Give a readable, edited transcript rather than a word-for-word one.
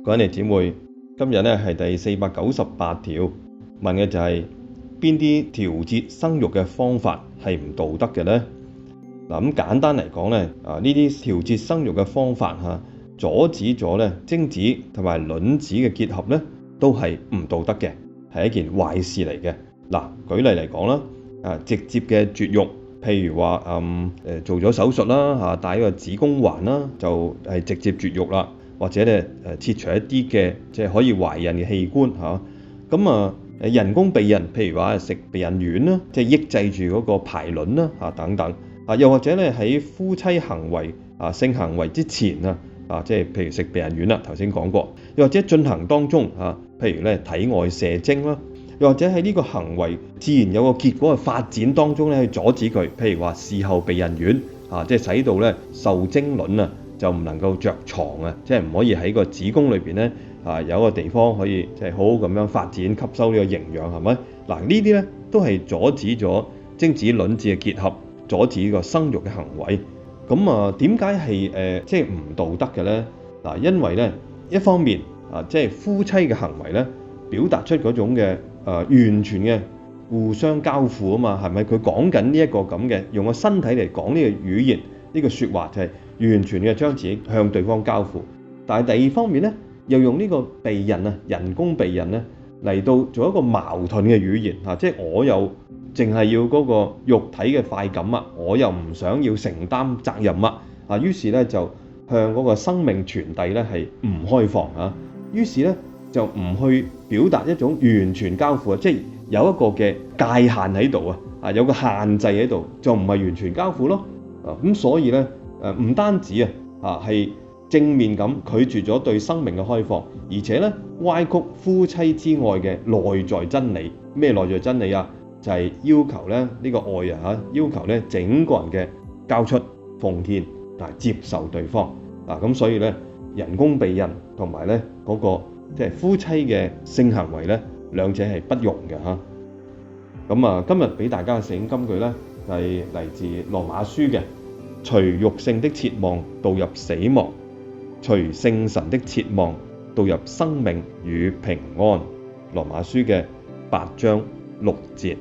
各位姊妹，今日咧係第498條，問嘅就係邊啲調節生育嘅方法係唔道德嘅呢？咁簡單嚟講咧，呢啲調節生育嘅方法阻止咗咧精子同埋卵子嘅結合咧，都係唔道德嘅，係一件壞事嚟嘅。舉例嚟講啦，直接嘅絕育，譬如話做咗手術啦，戴個子宮環啦，就係直接絕育啦，或者咧切除一啲嘅即係可以懷孕嘅器官人工避孕，譬如話食避孕丸啦，即係抑制住嗰個排卵啦等等又或者咧喺夫妻行為性行為之前即係譬如食避孕丸啦，頭先講過，又或者進行當中譬如咧體外射精啦，又或者喺呢個行為自然有個結果嘅發展當中咧去阻止佢，譬如話事後避孕丸即係使到咧受精卵就唔能夠着床即係唔可以喺個子宮裏邊咧有一個地方可以即係好好咁樣發展吸收呢個營養，係咪？呢啲咧都係阻止咗精子卵子嘅結合，阻止呢個生育嘅行為。咁點解係即係唔道德嘅咧？因為咧一方面即係夫妻嘅行為咧表達出嗰種嘅完全嘅互相交付啊嘛，係咪？佢講緊呢一個咁嘅用個身體嚟講呢個語言，呢個説話就係完全嘅將自己向對方交付。但係第二方面咧，又用呢個避孕人工避孕咧嚟到做一個矛盾嘅語言即係我又淨係要嗰個肉體嘅快感我又唔想要承擔責任於是咧就向嗰個生命傳遞咧係唔開放於是咧就唔去表達一種完全交付即係有一個嘅界限喺度有個限制喺度，就唔係完全交付咯咁所以咧唔單止係正面咁拒絕咗對生命嘅開放，而且咧歪曲夫妻之愛嘅內在真理。咩內在真理就係要求咧呢個愛要求咧整個人嘅交出奉獻接受對方咁所以咧人工避孕同埋咧嗰個即係夫妻嘅性行為咧，兩者係不容嘅咁今日俾大家嘅聖經金句咧係嚟自羅馬書嘅，隨肉性的切望導入死亡，隨聖神的切望導入生命與平安。羅馬書嘅8章6節。